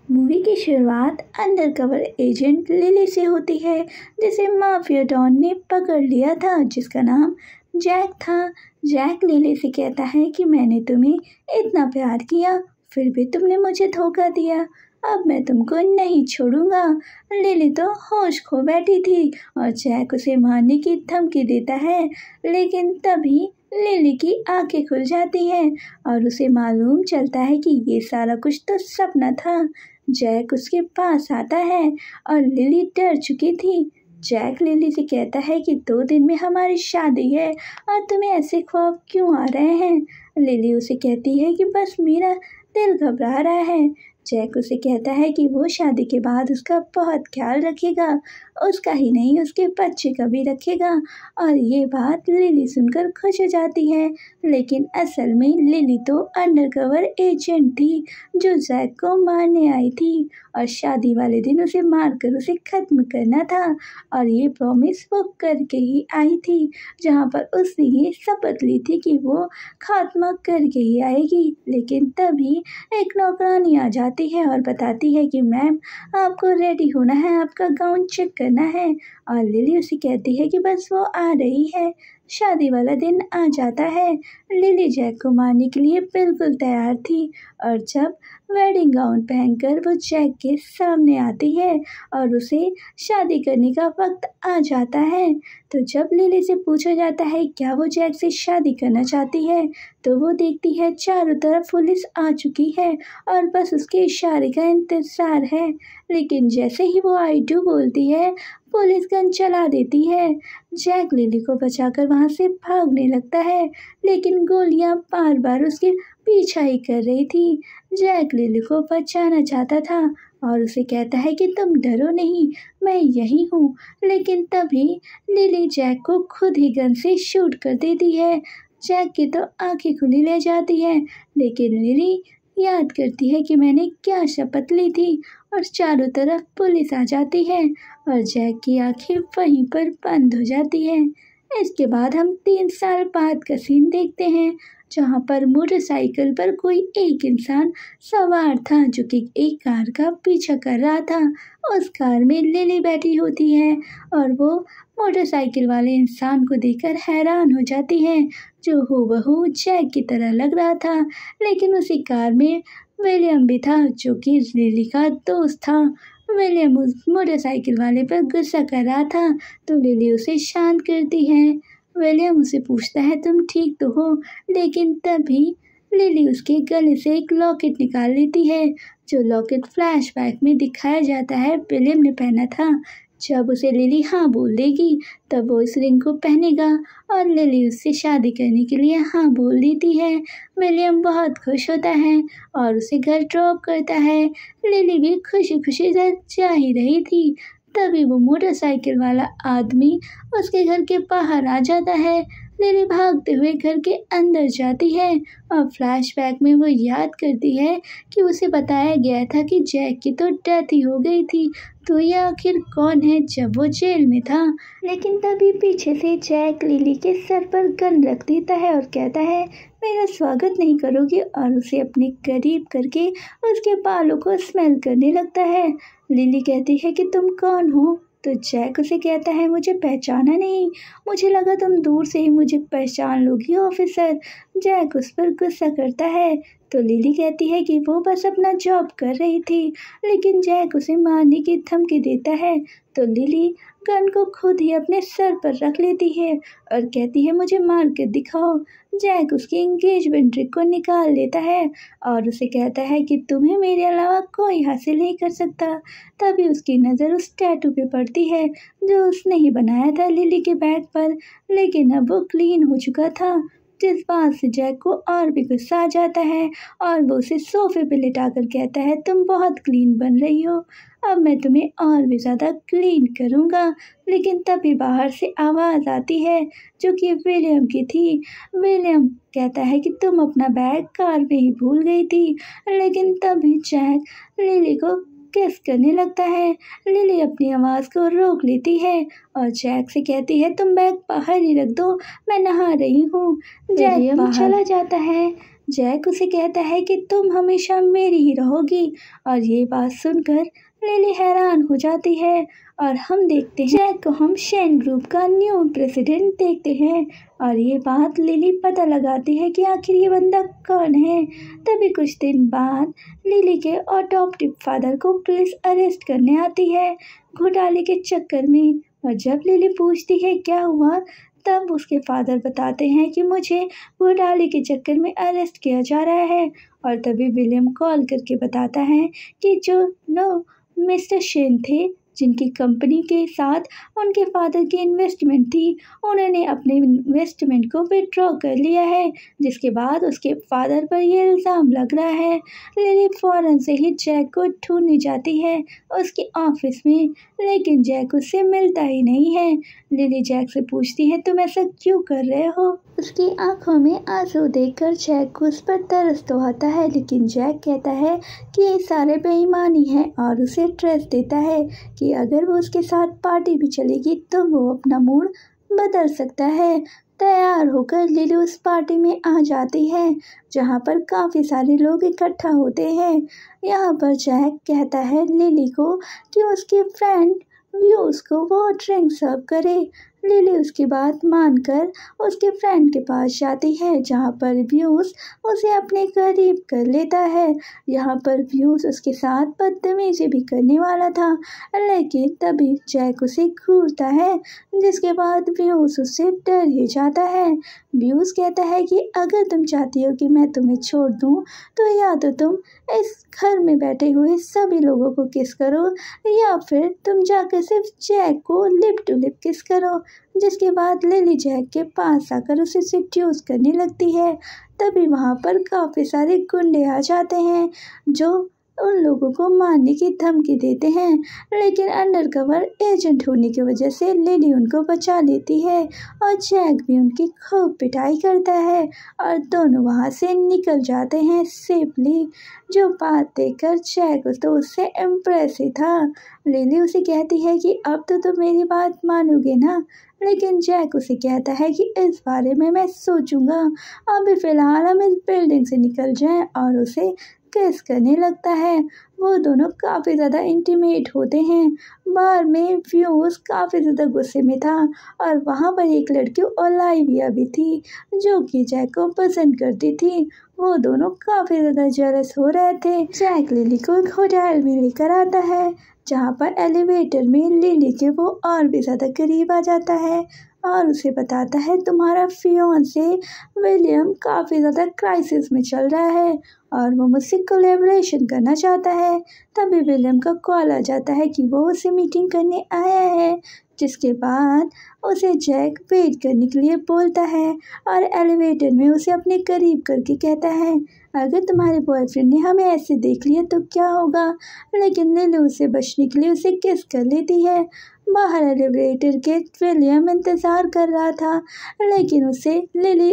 Movie की शुरुआत undercover agent lily से होती है, जिसे माफिया डॉन ने पकड़ लिया था, जिसका नाम जैक था। जैक लिली से कहता है कि मैंने तुम्हें इतना प्यार किया, फिर भी तुमने मुझे धोखा दिया। अब मैं तुमको नहीं छोड़ूंगा। लिली तो होश खो बैठी थी और जैक उसे मारने की धमकी देता है, लेकिन तभी लिली की आंखें खुल जाती हैं और उसे मालूम चलता है कि ये सारा कुछ तो सपना था। जैक उसके पास आता है और लिली डर चुकी थी। जैक लिली से कहता है कि 2 दिन में हमारी शादी है और तुम्हें ऐसे ख्वाब क्यों आ रहे हैं। लिली उसे कहती है कि बस मेरा दिल घबरा रहा है। जैक उसे कहता है कि वो शादी के बाद उसका बहुत ख्याल रखेगा, उसका ही नहीं उसके बच्चे का भी रखेगा। और ये बात लिली सुनकर खुश हो जाती है, लेकिन असल में लिली तो अंडरकवर एजेंट थी जो जैक को मारने आई थी और शादी वाले दिन उसे मारकर उसे खत्म करना था। और ये प्रॉमिस वो करके ही आई थी, जहाँ पर उसने ये शपथ ली थी कि वो खात्मा करके ही आएगी। लेकिन तभी एक नौकरानी आ जाती है और बताती है कि मैम, आपको रेडी होना है, आपका गाउन चेक करना है। और लिली उसे कहती है कि बस वो आ रही है। शादी वाला दिन आ जाता है। लिली जैक को मारने के लिए बिल्कुल तैयार थी और जब वेडिंग गाउन पहनकर वो जैक के सामने आती है और उसे शादी करने का वक्त आ जाता है, तो जब लिली से पूछा जाता है क्या वो जैक से शादी करना चाहती है, तो वो देखती है चारों तरफ पुलिस आ चुकी है और बस उसके इशारे का इंतज़ार है। लेकिन जैसे ही वो आई डू बोलती है, पुलिस गन चला देती है। जैक लिली को बचाकर वहाँ से भागने लगता है, लेकिन गोलियाँ बार बार उसके पीछा ही कर रही थी। जैक लिली को बचाना चाहता था और उसे कहता है कि तुम डरो नहीं, मैं यही हूँ। लेकिन तभी लिली जैक को खुद ही गन से शूट कर देती है। जैक की तो आंखें खुली रह जाती हैं, लेकिन लिली याद करती है कि मैंने क्या शपथ ली थी और चारों तरफ पुलिस आ जाती है और जैक की आंखें वहीं पर बंद हो जाती हैं। इसके बाद हम 3 साल बाद का सीन देखते हैं, जहाँ पर मोटरसाइकिल पर कोई एक इंसान सवार था जो कि एक कार का पीछा कर रहा था। उस कार में लिली बैठी होती है और वो मोटरसाइकिल वाले इंसान को देखकर हैरान हो जाती है, जो हूबहू जैक की तरह लग रहा था। लेकिन उसी कार में विलियम भी था, जो कि लिली का दोस्त था। विलियम उस मोटरसाइकिल वाले पर गुस्सा कर रहा था, तो लिली उसे शांत करती है। विलियम उसे पूछता है तुम ठीक तो हो, लेकिन तभी लिली उसके गले से एक लॉकेट निकाल लेती है, जो लॉकेट फ्लैशबैक में दिखाया जाता है विलियम ने पहना था। जब उसे लिली हाँ बोल देगी, तब वो इस रिंग को पहनेगा और लिली उससे शादी करने के लिए हाँ बोल देती है। विलियम बहुत खुश होता है और उसे घर ड्रॉप करता है। लिली भी खुशी खुशी घर जा ही रही थी, तभी वो मोटरसाइकिल वाला आदमी उसके घर के बाहर आ जाता है। लिली भागते हुए घर के अंदर जाती है और फ्लैशबैक में वो याद करती है कि उसे बताया गया था कि जैक की तो डेथ ही हो गई थी, तो ये आखिर कौन है जब वो जेल में था। लेकिन तभी पीछे से जैक लिली के सर पर गन रख देता है और कहता है मेरा स्वागत नहीं करोगे, और उसे अपने करीब करके उसके बालों को स्मेल करने लगता है। लिली कहती है कि तुम कौन हो, तो जैक उसे कहता है मुझे पहचाना नहीं, मुझे लगा तुम दूर से ही मुझे पहचान लोगी ऑफिसर। जैक उस पर गुस्सा करता है, तो लिली कहती है कि वो बस अपना जॉब कर रही थी, लेकिन जैक उसे मारने की धमकी देता है, तो लिली गन को खुद ही अपने सर पर रख लेती है और कहती है मुझे मार कर दिखाओ। जैक उसकी एंगेजमेंट रिंग को निकाल लेता है और उसे कहता है कि तुम्हें मेरे अलावा कोई हासिल नहीं कर सकता। तभी उसकी नज़र उस टैटू पे पड़ती है जो उसने ही बनाया था लिली के बैग पर, लेकिन अब वो क्लीन हो चुका था, जिस बात से जैक को और भी गुस्सा आ जाता है और वो उसे सोफे पे लिटाकर कहता है तुम बहुत क्लीन बन रही हो, अब मैं तुम्हें और भी ज़्यादा क्लीन करूँगा। लेकिन तभी बाहर से आवाज़ आती है जो कि विलियम की थी। विलियम कहता है कि तुम अपना बैग कार में ही भूल गई थी। लेकिन तभी जैक लिली को किस करने लगता है। लिली अपनी आवाज़ को रोक लेती है और जैक से कहती है तुम बैग बाहर ही रख दो, मैं नहा रही हूँ। जैक बाहर चला जाता है। जैक उसे कहता है कि तुम हमेशा मेरी ही रहोगी। और ये बात सुनकर लिली हैरान हो जाती है और हम देखते हैं जैक को हम शेन ग्रुप का न्यू प्रेसिडेंट देखते हैं। और ये बात लिली पता लगाती है कि आखिर ये बंदा कौन है। तभी कुछ दिन बाद लिली के अडॉप्टिव फादर को पुलिस अरेस्ट करने आती है घोटाले के चक्कर में। और जब लिली पूछती है क्या हुआ, तब उसके फादर बताते हैं कि मुझे घोटाले के चक्कर में अरेस्ट किया जा रहा है। और तभी विलियम कॉल करके बताता है कि जो मिस्टर शेन थे, जिनकी कंपनी के साथ उनके फादर की इन्वेस्टमेंट थी, उन्होंने अपने इन्वेस्टमेंट को विड्रॉ कर लिया है, जिसके बाद उसके फादर पर यह इल्ज़ाम लग रहा है। लिली फ़ौरन से ही जैक को ढूंढने जाती है उसके ऑफिस में, लेकिन जैक उससे मिलता ही नहीं है। लिली जैक से पूछती है तुम ऐसा क्यों कर रहे हो। उसकी आंखों में आंसू देखकर जैक को उस पर तरस तो आता है, लेकिन जैक कहता है कि ये सारे बेईमानी है और उसे ट्रस्ट देता है कि अगर वो उसके साथ पार्टी भी चलेगी तो वो अपना मूड बदल सकता है। तैयार होकर लिली उस पार्टी में आ जाती है जहाँ पर काफ़ी सारे लोग इकट्ठा होते हैं। यहाँ पर जैक कहता है लिली को कि उसकी फ्रेंड व्यूज को वो ड्रिंक सर्व करे। लिली उसकी बात मानकर उसके फ्रेंड के पास जाती है जहाँ पर व्यूज उसे अपने करीब कर लेता है। यहाँ पर व्यूज उसके साथ बदतमीजी भी करने वाला था, लेकिन तभी जैक उसे घूरता है, जिसके बाद व्यूज उससे डर ही जाता है। व्यूज कहता है कि अगर तुम चाहती हो कि मैं तुम्हें छोड़ दूँ तो या तो तुम इस घर में बैठे हुए सभी लोगों को किस करो, या फिर तुम जाकर सिर्फ जैक को लिप टू लिप किस करो। जिसके बाद लिली जैक के पास आकर उसे सेड्यूस करने लगती है। तभी वहाँ पर काफ़ी सारे गुंडे आ जाते हैं जो उन लोगों को मारने की धमकी देते हैं, लेकिन अंडरकवर एजेंट होने की वजह से लिली उनको बचा लेती है और जैक भी उनकी खूब पिटाई करता है और दोनों वहाँ से निकल जाते हैं सेफली। जो बात देखकर जैक तो उससे इम्प्रेस ही था। लिली उसे कहती है कि अब तो तुम मेरी बात मानोगे ना, लेकिन जैक उसे कहता है कि इस बारे में मैं सोचूंगा, अभी फ़िलहाल हम इस बिल्डिंग से निकल जाएं। और उसे किस करने लगता है। वो दोनों काफ़ी ज़्यादा इंटीमेट होते हैं। बार में व्यूज काफ़ी ज़्यादा गुस्से में था और वहाँ पर एक लड़की ओलाइविया भी थी जो कि जैक को पसंद करती थी। वो दोनों काफ़ी ज़्यादा जेलस हो रहे थे। जैक लिली को एक होटल में लेकर आता है जहाँ पर एलिवेटर में लिली के वो और भी ज़्यादा करीब आ जाता है और उसे बताता है तुम्हारा फियांसे विलियम काफ़ी ज़्यादा क्राइसिस में चल रहा है और वो मुझसे कोलैबोरेशन करना चाहता है। तभी विलियम का कॉल आ जाता है कि वो उसे मीटिंग करने आया है, जिसके बाद उसे जैक वेट करने के लिए बोलता है और एलिवेटर में उसे अपने करीब करके कहता है अगर तुम्हारे बॉयफ्रेंड ने हमें ऐसे देख लिया तो क्या होगा। लेकिन लिली उसे बचने के लिए उसे किस कर लेती है। बाहर एलिवेटर के विलियम इंतज़ार कर रहा था, लेकिन उसे लिली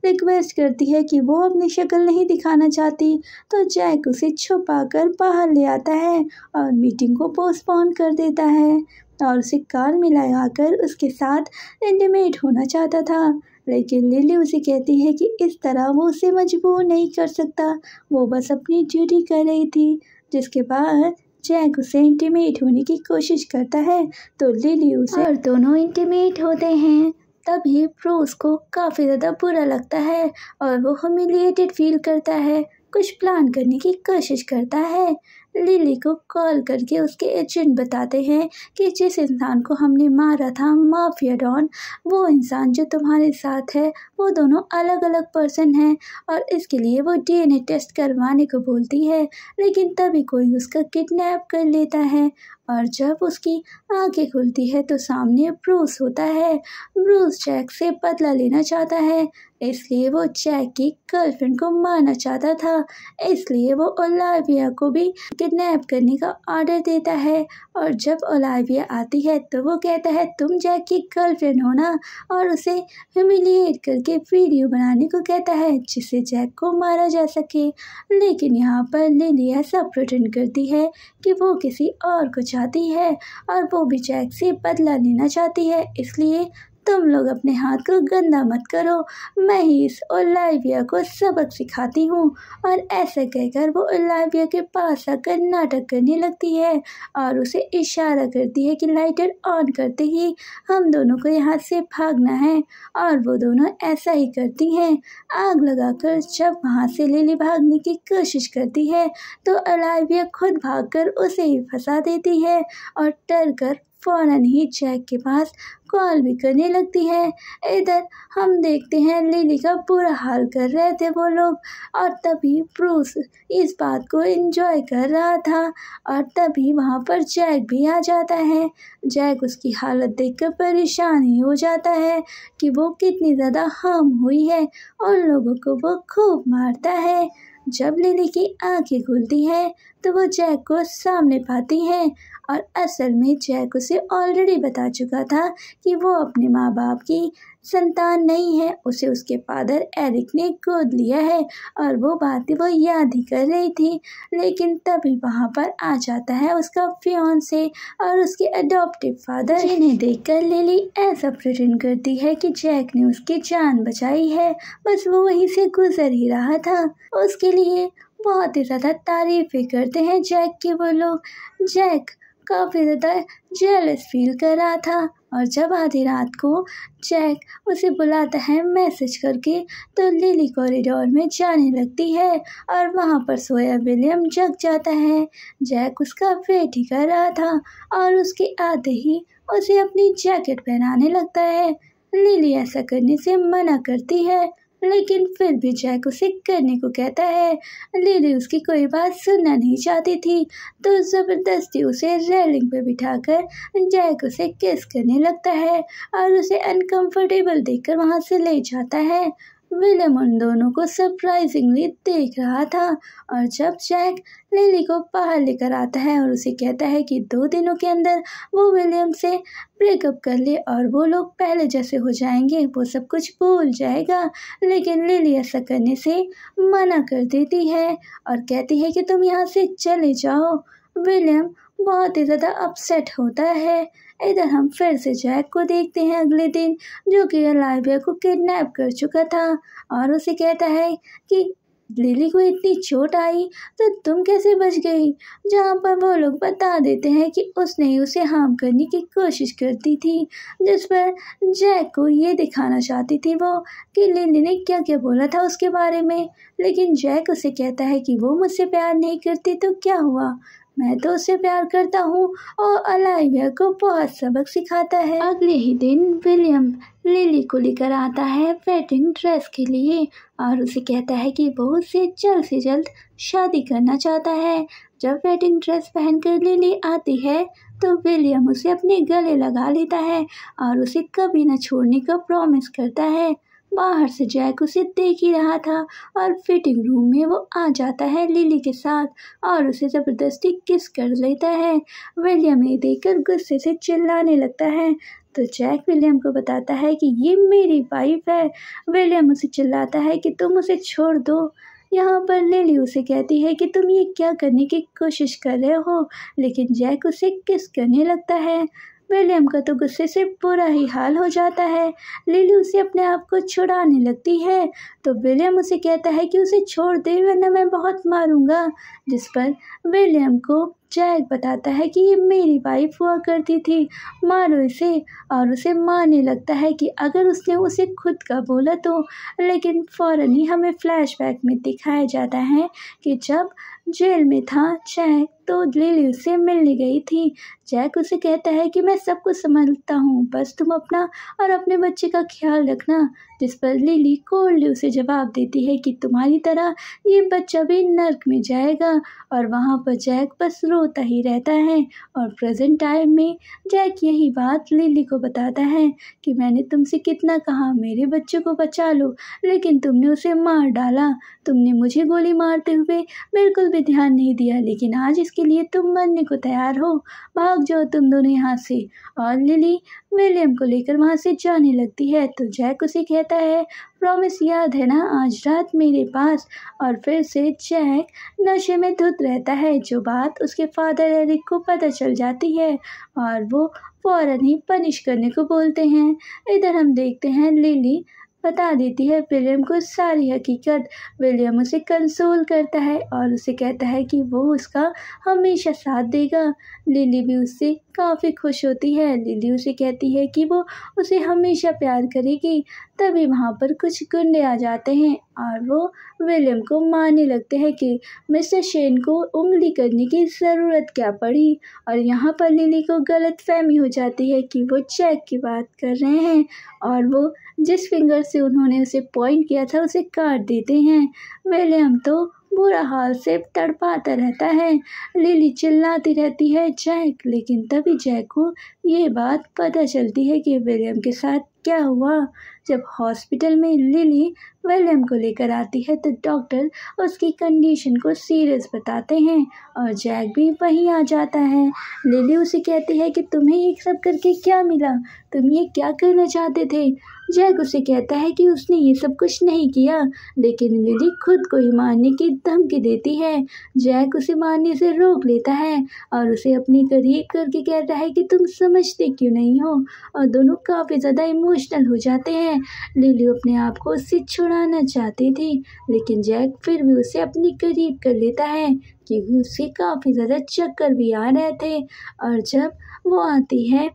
रिक्वेस्ट करती है कि वो अपनी शक्ल नहीं दिखाना चाहती, तो जैक उसे छुपाकर बाहर ले आता है और मीटिंग को पोस्टपोन कर देता है और उसे कार में लगाकर उसके साथ इंटीमेट होना चाहता था। लेकिन लिली उसे कहती है कि इस तरह वो उसे मजबूर नहीं कर सकता, वो बस अपनी ड्यूटी कर रही थी। जिसके बाद जैक उसे इंटीमेट होने की कोशिश करता है तो लिली उसे और दोनों इंटीमेट होते हैं। तभी ब्रूस को काफ़ी ज़्यादा बुरा लगता है और वो ह्यूमिलिएटेड फील करता है, कुछ प्लान करने की कोशिश करता है। लिली को कॉल करके उसके एजेंट बताते हैं कि जिस इंसान को हमने मारा था माफिया डॉन, वो इंसान जो तुम्हारे साथ है वो दोनों अलग अलग पर्सन हैं और इसके लिए वो डीएनए टेस्ट करवाने को बोलती है। लेकिन तभी कोई उसका किडनैप कर लेता है और जब उसकी आंखें खुलती है तो सामने ब्रूस होता है। ब्रूस जैक से बदला लेना चाहता है, इसलिए वो जैक की गर्लफ्रेंड को मारना चाहता था। इसलिए वो ओलाइविया को भी किडनैप करने का ऑर्डर देता है और जब ओलाइविया आती है तो वो कहता है तुम जैक की गर्लफ्रेंड हो ना, और उसे ह्यूमिलिएट करके वीडियो बनाने को कहता है जिससे जैक को मारा जा सके। लेकिन यहाँ पर लिली ऐसा प्रिटेंड करती है कि वो किसी और को चाहती है और वो भी जैक से बदला लेना चाहती है, इसलिए तुम लोग अपने हाथ को गंदा मत करो, मैं ही इस ओलाइविया को सबक सिखाती हूँ। और ऐसा कहकर वो ओलाइविया के पास आकर नाटक करने लगती है और उसे इशारा करती है कि लाइटर ऑन करते ही हम दोनों को यहाँ से भागना है। और वो दोनों ऐसा ही करती हैं। आग लगाकर जब वहाँ से लिली भागने की कोशिश करती है तो ओलाइविया खुद भागकर उसे ही फंसा देती है और डर कर फौरन ही जैक के पास कॉल भी करने लगती है। इधर हम देखते हैं लिली का बुरा हाल कर रहे थे वो लोग, और तभी ब्रूस इस बात को एंजॉय कर रहा था और तभी वहाँ पर जैक भी आ जाता है। जैक उसकी हालत देखकर परेशान ही हो जाता है कि वो कितनी ज़्यादा हार्म हुई है और लोगों को वो खूब मारता है। जब लिली की आंखें खुलती है तो वो जैक को सामने पाती है और असल में जैक उसे ऑलरेडी बता चुका था कि वो अपने माँ बाप की संतान नहीं है, उसे उसके फादर एरिक ने गोद लिया है और वो बातें वो याद ही कर रही थी। लेकिन तभी वहाँ पर आ जाता है उसका फियांसे और उसके अडॉप्टिव फादर, जिन्हें देखकर लिली ऐसा प्रिटेंड करती है कि जैक ने उसकी जान बचाई है, बस वो वहीं से गुजर ही रहा था। उसके लिए बहुत ही ज़्यादा तारीफ़ें करते हैं जैक की वो लोग। जैक काफ़ी ज़्यादा जेलस फील कर रहा था और जब आधी रात को जैक उसे बुलाता है मैसेज करके तो लिली कॉरिडोर में जाने लगती है और वहाँ पर सोया विलियम जग जाता है। जैक उसका वेट ही कर रहा था और उसके आते ही उसे अपनी जैकेट पहनाने लगता है। लिली ऐसा करने से मना करती है लेकिन फिर भी जैक उसे करने को कहता है। लिली उसकी कोई बात सुनना नहीं चाहती थी तो ज़बरदस्ती उसे रेलिंग पे बिठाकर जैक उसे किस करने लगता है और उसे अनकंफर्टेबल देखकर वहाँ से ले जाता है। विलियम उन दोनों को सरप्राइजिंगली देख रहा था और जब जैक लिली को बाहर लेकर आता है और उसे कहता है कि 2 दिनों के अंदर वो विलियम से ब्रेकअप कर ले और वो लोग पहले जैसे हो जाएंगे, वो सब कुछ भूल जाएगा, लेकिन लिली ऐसा करने से मना कर देती है और कहती है कि तुम यहाँ से चले जाओ। विलियम बहुत ही ज़्यादा अपसेट होता है। इधर हम फिर से जैक को देखते हैं अगले दिन, जो कि ओलाइविया को किडनैप कर चुका था और उसे कहता है कि लिली को इतनी चोट आई तो तुम कैसे बच गई, जहाँ पर वो लोग बता देते हैं कि उसने ही उसे हार्म करने की कोशिश करती थी, जिस पर जैक को ये दिखाना चाहती थी वो कि लिली ने क्या क्या बोला था उसके बारे में। लेकिन जैक उसे कहता है कि वो मुझसे प्यार नहीं करती तो क्या हुआ, मैं तो उससे प्यार करता हूँ और ओलाइविया को बहुत सबक सिखाता है। अगले ही दिन विलियम लिली को लेकर आता है वेडिंग ड्रेस के लिए और उसे कहता है कि वो उससे जल्द से जल्द शादी करना चाहता है। जब वेडिंग ड्रेस पहनकर लिली आती है तो विलियम उसे अपने गले लगा लेता है और उसे कभी न छोड़ने का प्रॉमिस करता है। बाहर से जैक उसे देख ही रहा था और फिटिंग रूम में वो आ जाता है लिली के साथ और उसे ज़बरदस्ती किस कर लेता है। विलियम ये देखकर गुस्से से चिल्लाने लगता है तो जैक विलियम को बताता है कि ये मेरी वाइफ है। विलियम उसे चिल्लाता है कि तुम उसे छोड़ दो। यहाँ पर लिली उसे कहती है कि तुम ये क्या करने की कोशिश कर रहे हो, लेकिन जैक उसे किस करने लगता है। विलियम का तो गुस्से से बुरा ही हाल हो जाता है। लिली उसे अपने आप को छुड़ाने लगती है तो विलियम उसे कहता है कि उसे छोड़ दे वरना मैं बहुत मारूंगा, जिस पर विलियम को जैक बताता है कि ये मेरी वाइफ हुआ करती थी, मारो इसे, और उसे मारने लगता है कि अगर उसने उसे खुद का बोला तो। लेकिन फ़ौरन ही हमें फ्लैशबैक में दिखाया जाता है कि जब जेल में था जैक तो लिली उससे मिलने गई थी। जैक उसे कहता है कि मैं सब कुछ समझता हूँ, बस तुम अपना और अपने बच्चे का ख्याल रखना, जिस पर लिली कोल्डली उसे जवाब देती है कि तुम्हारी तरह ये बच्चा भी नर्क में जाएगा। और वहाँ पर जैक बस रोता ही रहता है और प्रेजेंट टाइम में जैक यही बात लिली को बताता है कि मैंने तुमसे कितना कहा मेरे बच्चे को बचा लो, लेकिन तुमने उसे मार डाला, तुमने मुझे गोली मारते हुए बिल्कुल भी ध्यान नहीं दिया, लेकिन आज इसके लिए तुम मरने को तैयार हो, भाग जाओ तुम दोनों यहाँ से। और लिली विलियम को लेकर वहाँ से जाने लगती है तो जैक उसे कहता है प्रॉमिस याद है ना आज रात मेरे पास। और फिर से जैक नशे में धुत रहता है। जो बात उसके फादर एरिक को पता चल जाती है और वो फौरन ही पनिश करने को बोलते हैं। इधर हम देखते हैं लिली बता देती है विलियम को सारी हकीकत। विलियम उसे कंसोल करता है और उसे कहता है कि वो उसका हमेशा साथ देगा। लिली भी उससे काफ़ी खुश होती है। लिली उसे कहती है कि वो उसे हमेशा प्यार करेगी। तभी वहाँ पर कुछ गुंडे आ जाते हैं और वो विलियम को मारने लगते हैं कि मिस्टर शेन को उंगली करने की ज़रूरत क्या पड़ी। और यहाँ पर लिली को गलतफहमी हो जाती है कि वो जैक की बात कर रहे हैं और वो जिस फिंगर से उन्होंने उसे पॉइंट किया था उसे काट देते हैं। विलियम तो बुरा हाल से तड़पाता रहता है। लिली चिल्लाती रहती है जैक, लेकिन तभी जैक को ये बात पता चलती है कि विलियम के साथ क्या हुआ। जब हॉस्पिटल में लिली विलियम को लेकर आती है तो डॉक्टर उसकी कंडीशन को सीरियस बताते हैं और जैक भी वहीं आ जाता है। लिली उसे कहती है कि तुम्हें ये सब करके क्या मिला, तुम ये क्या करना चाहते थे। जैक उसे कहता है कि उसने ये सब कुछ नहीं किया, लेकिन लिली खुद को ही मारने की धमकी देती है। जैक उसे मारने से रोक लेता है और उसे अपने करीब करके कहता है कि तुम समझते क्यों नहीं हो। और दोनों काफ़ी ज़्यादा इमोशनल हो जाते हैं। लिली अपने आप को उससे छुड़ाना चाहती थी, लेकिन जैक फिर भी उसे अपने करीब कर लेता है क्योंकि उसे काफ़ी ज़्यादा चक्कर भी आ रहे थे। और जब वो आती है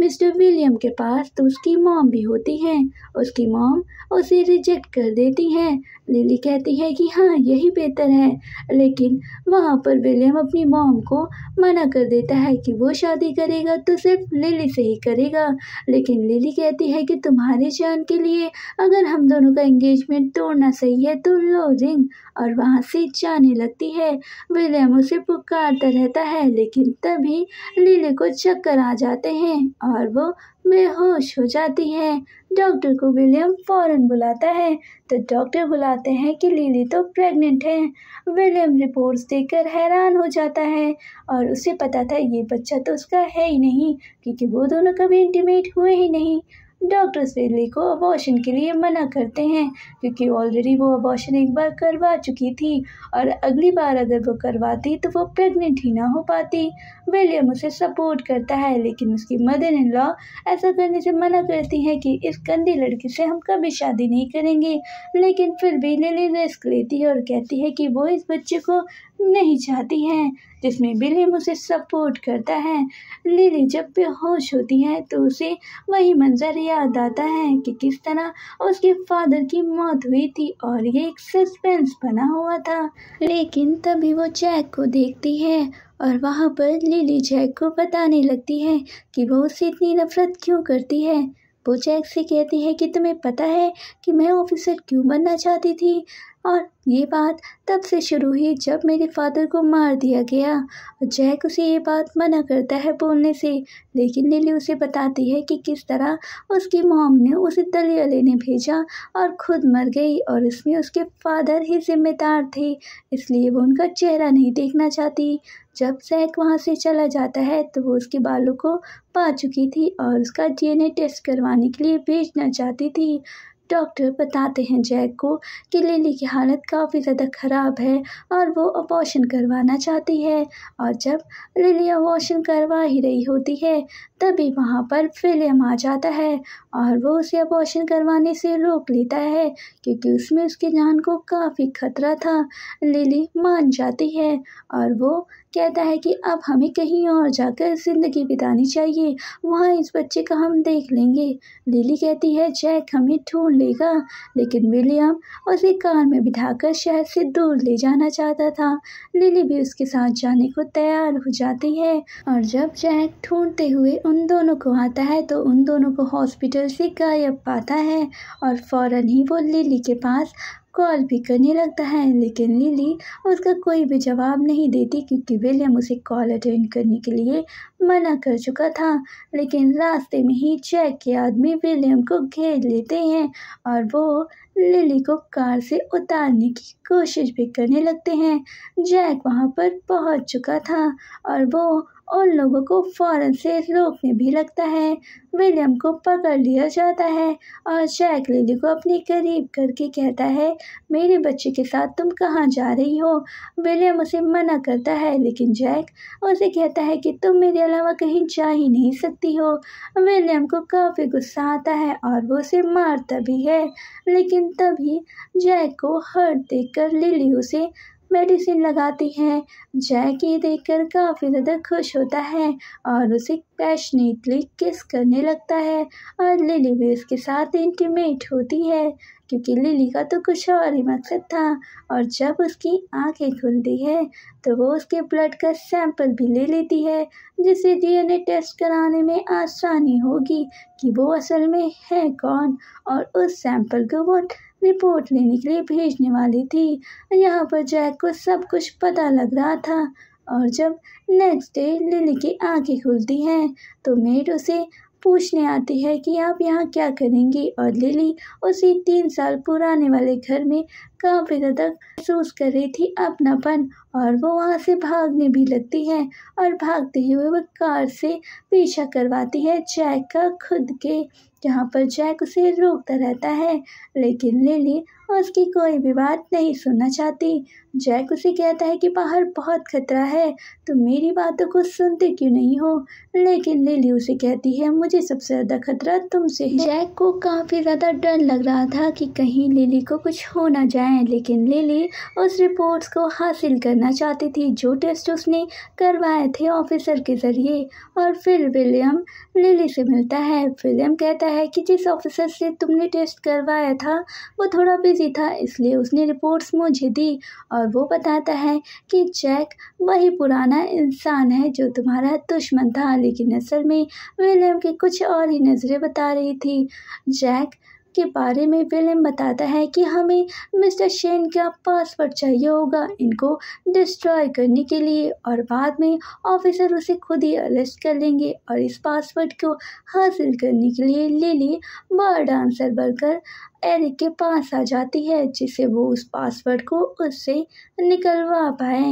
मिस्टर विलियम के पास तो उसकी मॉम भी होती है। उसकी मॉम उसे रिजेक्ट कर देती हैं। लिली कहती है कि हाँ यही बेहतर है, लेकिन वहाँ पर विलियम अपनी मॉम को मना कर देता है कि वो शादी करेगा तो सिर्फ लिली से ही करेगा। लेकिन लिली कहती है कि तुम्हारे जान के लिए अगर हम दोनों का एंगेजमेंट तोड़ना सही है तो लो रिंग। और वहाँ से जाने लगती है। विलियम उसे पुकारता रहता है, लेकिन तभी लिली को चक्कर आ जाते हैं और वो बेहोश हो जाती है। डॉक्टर को विलियम फौरन बुलाता है तो डॉक्टर बुलाते हैं कि लिली तो प्रेग्नेंट है। विलियम रिपोर्ट्स देखकर हैरान हो जाता है और उसे पता था ये बच्चा तो उसका है ही नहीं, क्योंकि वो दोनों कभी इंटीमेट हुए ही नहीं। डॉक्टर्स लिली को अबॉर्शन के लिए मना करते हैं क्योंकि ऑलरेडी वो अबॉर्शन एक बार करवा चुकी थी और अगली बार अगर वो करवाती तो वो प्रेग्नेंट ही ना हो पाती। विलियम उसे सपोर्ट करता है, लेकिन उसकी मदर इन लॉ ऐसा करने से मना करती है कि इस गंदी लड़की से हम कभी शादी नहीं करेंगे। लेकिन फिर भी लिली रिस्क लेती है और कहती है कि वो इस बच्चे को नहीं चाहती है, जिसमें विलियम उसे सपोर्ट करता है। लिली जब बेहोश होती है तो उसे वही मंजर याद आता है कि किस तरह उसके फादर की मौत हुई थी और ये एक सस्पेंस बना हुआ था। लेकिन तभी वो जैक को देखती है और वहाँ पर लिली जैक को बताने लगती है कि वो उससे इतनी नफरत क्यों करती है। वो जैक से कहती है कि तुम्हें पता है कि मैं ऑफिसर क्यों बनना चाहती थी, और ये बात तब से शुरू हुई जब मेरे फादर को मार दिया गया। जैक उसे ये बात मना करता है बोलने से, लेकिन लिली उसे बताती है कि किस तरह उसकी मॉम ने उसे दलिया लेने भेजा और खुद मर गई और इसमें उसके फादर ही जिम्मेदार थे, इसलिए वो उनका चेहरा नहीं देखना चाहती। जब जैक वहाँ से चला जाता है तो वो उसके बालों को पा चुकी थी और उसका डीएनए टेस्ट करवाने के लिए भेजना चाहती थी। डॉक्टर बताते हैं जैक को कि लिली की हालत काफ़ी ज़्यादा ख़राब है और वो अबॉर्शन करवाना चाहती है। और जब लिली अबॉर्शन करवा ही रही होती है तभी वहाँ पर विलियम आ जाता है और वो उसे अबॉर्शन करवाने से रोक लेता है क्योंकि उसमें उसकी जान को काफ़ी खतरा था। लिली मान जाती है और वो कहता है कि अब हमें कहीं और जाकर ज़िंदगी बितानी चाहिए, वहाँ इस बच्चे का हम देख लेंगे। लिली कहती है जैक हमें ढूंढ लेगा, लेकिन विलियम उसे कार में बिठाकर शहर से दूर ले जाना चाहता था। लिली भी उसके साथ जाने को तैयार हो जाती है और जब जैक ढूंढते हुए उन दोनों को आता है तो उन दोनों को हॉस्पिटल से गायब पाता है और फौरन ही वो लिली के पास कॉल भी करने लगता है, लेकिन लिली उसका कोई भी जवाब नहीं देती क्योंकि विलियम उसे कॉल अटेंड करने के लिए मना कर चुका था। लेकिन रास्ते में ही जैक के आदमी विलियम को घेर लेते हैं और वो लिली को कार से उतारने की कोशिश भी करने लगते हैं। जैक वहाँ पर पहुँच चुका था और वो उन लोगों को फौरन से रोकने भी लगता है। विलियम को पकड़ लिया जाता है और जैक लिली को अपने करीब करके कहता है, मेरे बच्चे के साथ तुम कहाँ जा रही हो। विलियम उसे मना करता है, लेकिन जैक उसे कहता है कि तुम मेरे अलावा कहीं जा ही नहीं सकती हो। विलियम को काफ़ी गुस्सा आता है और वो उसे मारता भी है, लेकिन तभी जैक को हर्ट देखकर लिली उसे मेडिसिन लगाती है। जैक ये देखकर काफ़ी ज़्यादा खुश होता है और उसे पैशनेटली किस करने लगता है और लिली भी उसके साथ इंटीमेट होती है, क्योंकि लिली का तो कुछ और ही मकसद था। और जब उसकी आंखें खुलती है तो वो उसके ब्लड का सैंपल भी ले लेती है, जिससे डीएनए टेस्ट कराने में आसानी होगी कि वो असल में है कौन, और उस सैंपल को वो रिपोर्ट लेने के लिए भेजने वाली थी। यहाँ पर जैक को सब कुछ पता लग रहा था और जब नेक्स्ट डे लिली की आंखें खुलती हैं तो मेड उसे पूछने आती है कि आप यहाँ क्या करेंगी, और लिली उसी 3 साल पुराने वाले घर में काफ़ी ज़्यादा महसूस कर रही थी अपनापन, और वो वहाँ से भागने भी लगती है और भागते हुए वो कार से पीछा करवाती है जैक का खुद के, जहाँ पर जैक उसे रोकता रहता है, लेकिन लिली उसकी कोई भी बात नहीं सुनना चाहती। जैक उसे कहता है कि बाहर बहुत खतरा है, तुम मेरी बातों को सुनते क्यों नहीं हो, लेकिन लिली उसे कहती है मुझे सबसे ज़्यादा खतरा तुमसे है। जैक को काफ़ी ज़्यादा डर लग रहा था कि कहीं लिली को कुछ हो ना जाए, लेकिन लिली उस रिपोर्ट्स को हासिल करना चाहती थी जो टेस्ट उसने करवाए थे ऑफिसर के ज़रिए। और फिर विलियम लिली से मिलता है। विलियम कहता है कि जिस ऑफिसर से तुमने टेस्ट करवाया था वो थोड़ा बिजी था, इसलिए उसने रिपोर्ट्स मुझे दी, और वो बताता है कि जैक वही पुराना इंसान है जो तुम्हारा दुश्मन था, लेकिन असल में विलियम की कुछ और ही नज़रें बता रही थी। जैक के बारे में विलियम बताता है कि हमें मिस्टर शेन का पासवर्ड चाहिए होगा इनको डिस्ट्रॉय करने के लिए, और बाद में ऑफिसर उसे खुद ही अरेस्ट कर लेंगे। और इस पासवर्ड को हासिल करने के लिए लिली बार डांसर बनकर एरिक के पास आ जाती है, जिससे वो उस पासवर्ड को उससे निकलवा पाए।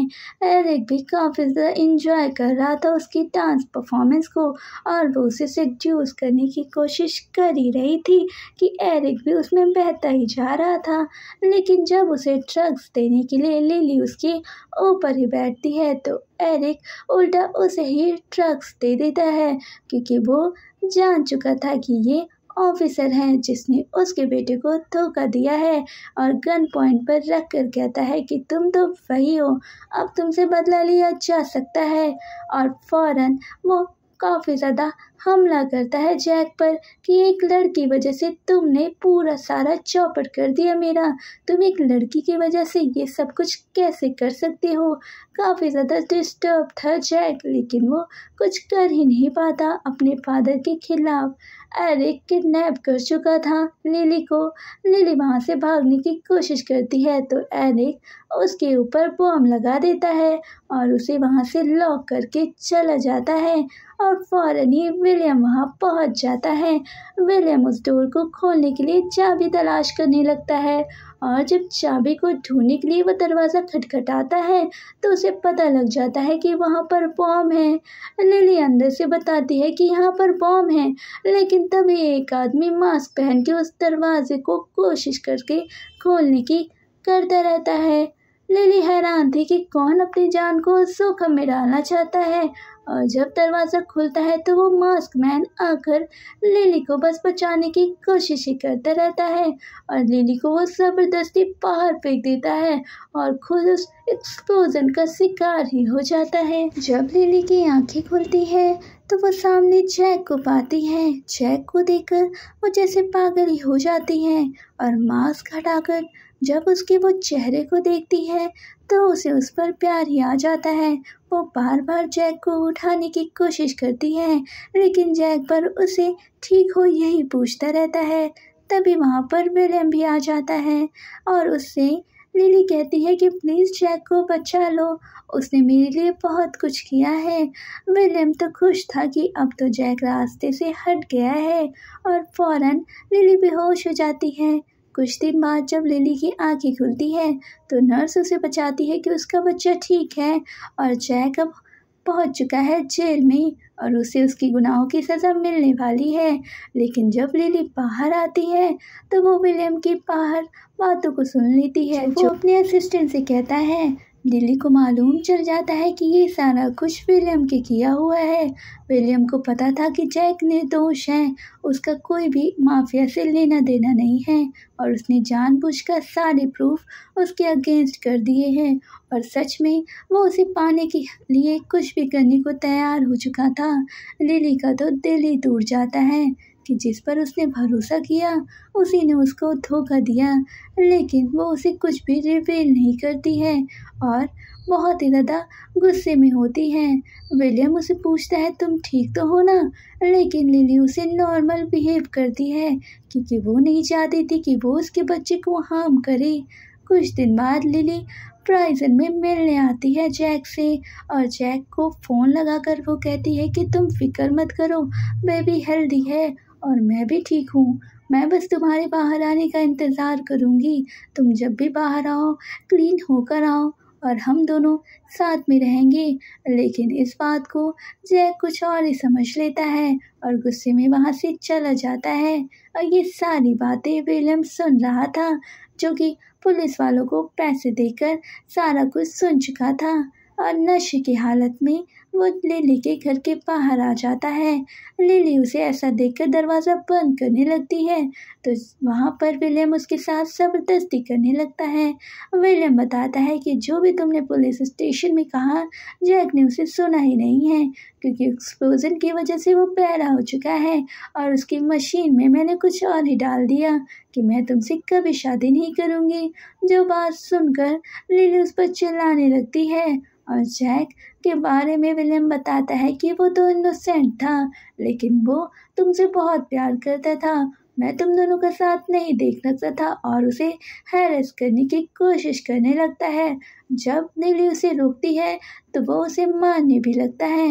एरिक भी काफ़ी ज़्यादा इंजॉय कर रहा था उसकी डांस परफॉर्मेंस को, और वो उसे सेड्यूस करने की कोशिश कर ही रही थी कि एरिक भी उसमें बहता ही जा रहा था। लेकिन जब उसे ड्रग्स देने के लिए लिली उसके ऊपर ही बैठती है तो एरिक उल्टा उसे ही ड्रग्स दे देता है, क्योंकि वो जान चुका था कि ये ऑफिसर है जिसने उसके बेटे को धोखा दिया है, और गन पॉइंट पर रख कर कहता है कि तुम तो वही हो, अब तुमसे बदला लिया जा सकता है। और फौरन वो काफ़ी ज़्यादा हमला करता है जैक पर कि एक लड़की वजह से तुमने पूरा सारा चौपट कर दिया मेरा, तुम एक लड़की की वजह से ये सब कुछ कैसे कर सकते हो। काफ़ी ज़्यादा डिस्टर्ब था जैक, लेकिन वो कुछ कर ही नहीं पाता अपने फादर के खिलाफ। एरिक किडनैप कर चुका था लिली को। लिली वहाँ से भागने की कोशिश करती है तो एरिक उसके ऊपर बॉम्ब लगा देता है और उसे वहाँ से लॉक करके चला जाता है, और फौरन ही विलियम वहाँ पहुँच जाता है। विलियम उस डोर को खोलने के लिए चाबी तलाश करने लगता है, और जब चाबी को ढूंढने के लिए वह दरवाज़ा खटखटाता है तो उसे पता लग जाता है कि वहाँ पर बॉम्ब है। लिली अंदर से बताती है कि यहाँ पर बॉम्ब है, लेकिन तभी एक आदमी मास्क पहन के उस दरवाजे को कोशिश करके खोलने की करता रहता है। लिली हैरान थी कि कौन अपनी जान को जोखिम में डालना चाहता है, और जब दरवाज़ा खुलता है तो वो मास्क मैन आकर लिली को बस बचाने की कोशिश ही करता रहता है, और लिली को वो ज़बरदस्ती बाहर फेंक देता है और खुद उस एक्सप्लोजन का शिकार ही हो जाता है। जब लिली की आंखें खुलती है तो वो सामने जैक को पाती है। जैक को देखकर वो जैसे पागल ही हो जाती है, और मास्क हटाकर जब उसके वो चेहरे को देखती है तो उसे उस पर प्यार ही आ जाता है। वो बार बार जैक को उठाने की कोशिश करती है, लेकिन जैक पर उसे ठीक हो यही पूछता रहता है। तभी वहाँ पर विलियम भी आ जाता है और उससे लिली कहती है कि प्लीज़ जैक को बचा लो, उसने मेरे लिए बहुत कुछ किया है। विलियम तो खुश था कि अब तो जैक रास्ते से हट गया है, और फौरन लिली बेहोश हो जाती है। कुछ दिन बाद जब लिली की आंखें खुलती है तो नर्स उसे बचाती है कि उसका बच्चा ठीक है और जैक अब पहुंच चुका है जेल में और उसे उसकी गुनाहों की सज़ा मिलने वाली है। लेकिन जब लिली बाहर आती है तो वो विलियम की बाहर बातों को सुन लेती है। वो अपने असिस्टेंट से कहता है, लिली को मालूम चल जाता है कि ये सारा कुछ विलियम के किया हुआ है। विलियम को पता था कि जैक निर्दोष है, उसका कोई भी माफिया से लेना देना नहीं है और उसने जानबूझकर सारे प्रूफ उसके अगेंस्ट कर दिए हैं और सच में वो उसे पाने के लिए कुछ भी करने को तैयार हो चुका था। लिली का तो दिल ही टूट जाता है कि जिस पर उसने भरोसा किया उसी ने उसको धोखा दिया, लेकिन वो उसे कुछ भी रिवील नहीं करती है और बहुत ही ज़्यादा गुस्से में होती है। विलियम उसे पूछता है, तुम ठीक तो हो ना? लेकिन लिली उसे नॉर्मल बिहेव करती है क्योंकि वो नहीं चाहती थी कि वो उसके बच्चे को हार्म करे। कुछ दिन बाद लिली प्राइजन में मिलने आती है जैक से और जैक को फ़ोन लगाकर वो कहती है कि तुम फिक्र मत करो, बेबी हेल्दी है और मैं भी ठीक हूँ। मैं बस तुम्हारे बाहर आने का इंतज़ार करूँगी। तुम जब भी बाहर आओ क्लीन होकर आओ और हम दोनों साथ में रहेंगे। लेकिन इस बात को जैक कुछ और ही समझ लेता है और गुस्से में वहाँ से चला जाता है। और ये सारी बातें विलियम सुन रहा था, जो कि पुलिस वालों को पैसे देकर सारा कुछ सुन चुका था और नशे की हालत में वो लिली के घर के बाहर आ जाता है। लिली उसे ऐसा देखकर दरवाज़ा बंद करने लगती है तो वहाँ पर विलियम उसके साथ ज़बरदस्ती करने लगता है। विलियम बताता है कि जो भी तुमने पुलिस स्टेशन में कहा जैक ने उसे सुना ही नहीं है क्योंकि एक्सप्लोजन की वजह से वो बहरा हो चुका है और उसकी मशीन में मैंने कुछ और ही डाल दिया कि मैं तुमसे कभी शादी नहीं करूँगी। जो बात सुनकर लिली उस पर चिल्लाने लगती है और जैक के बारे में विलियम बताता है कि वो तो इनोसेंट था, लेकिन वो तुमसे बहुत प्यार करता था। मैं तुम दोनों का साथ नहीं देख सकता था और उसे हैरेस करने की कोशिश करने लगता है। जब लिली उसे रोकती है तो वो उसे मारने भी लगता है।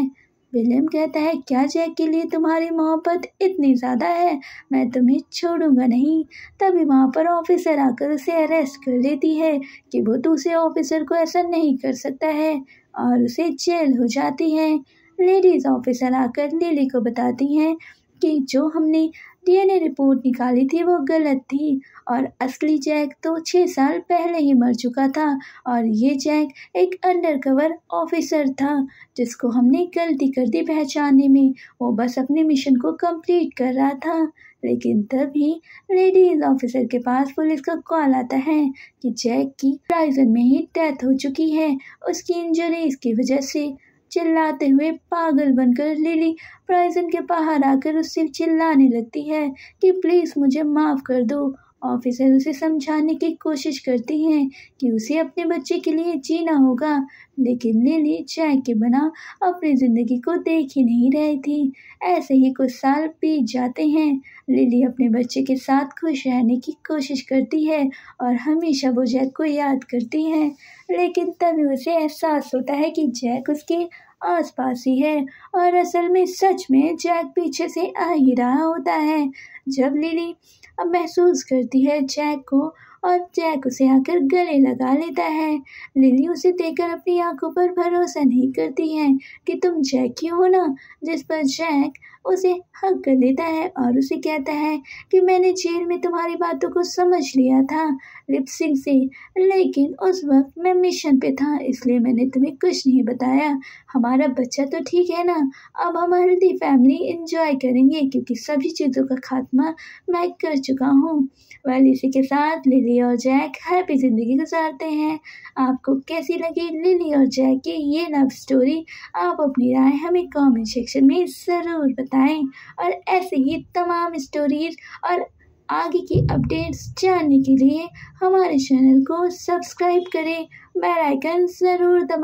विलियम कहता है, क्या जैक के लिए तुम्हारी मोहब्बत इतनी ज़्यादा है? मैं तुम्हें छोड़ूंगा नहीं। तभी वहाँ पर ऑफिसर आकर उसे अरेस्ट कर लेती है कि वो दूसरे ऑफिसर को ऐसा नहीं कर सकता है और उसे जेल हो जाती है। लेडीज़ ऑफिसर आकर लिली को बताती हैं कि जो हमने डीएनए रिपोर्ट निकाली थी वो गलत थी और असली जैक तो 6 साल पहले ही मर चुका था और ये जैक एक अंडरकवर ऑफिसर था जिसको हमने गलती कर दी पहचानने में। वो बस अपने मिशन को कंप्लीट कर रहा था। लेकिन तभी लेडीज ऑफिसर के पास पुलिस का कॉल आता है कि जैक की प्राइजन में ही डेथ हो चुकी है उसकी इंजरीज की वजह से। चिल्लाते हुए पागल बनकर लिली प्राइजन के बाहर आकर उससे चिल्लाने लगती है कि प्लीज़ मुझे माफ़ कर दो। ऑफिसर उसे समझाने की कोशिश करती हैं कि उसे अपने बच्चे के लिए जीना होगा, लेकिन लिली जैक के बिना अपनी ज़िंदगी को देख ही नहीं रही थी। ऐसे ही कुछ साल बीत जाते हैं। लिली अपने बच्चे के साथ खुश रहने की कोशिश करती है और हमेशा वो जैक को याद करती है, लेकिन तभी उसे एहसास होता है कि जैक उसके आसपास ही है और असल में सच में जैक पीछे से आ ही रहा होता है। जब लिली अब महसूस करती है जैक को और जैक उसे आकर गले लगा लेता है, लिली उसे देखकर अपनी आंखों पर भरोसा नहीं करती है कि तुम जैक ही हो ना। जिस पर जैक उसे हक कर लेता है और उसे कहता है कि मैंने जेल में तुम्हारी बातों को समझ लिया था लिपसिंग से, लेकिन उस वक्त मैं मिशन पे था इसलिए मैंने तुम्हें कुछ नहीं बताया। हमारा बच्चा तो ठीक है ना? अब हम हेल्दी फैमिली एंजॉय करेंगे क्योंकि सभी चीज़ों का खात्मा मैं कर चुका हूँ। वेल, इसी के साथ लिली और जैक हैप्पी ज़िंदगी गुजारते हैं। आपको कैसी लगी लिली और जैक की ये लव स्टोरी? आप अपनी राय हमें कमेंट सेक्शन में ज़रूर बताएं और ऐसे ही तमाम स्टोरीज और आगे की अपडेट्स जानने के लिए हमारे चैनल को सब्सक्राइब करें, बेल आइकन ज़रूर दबाएं।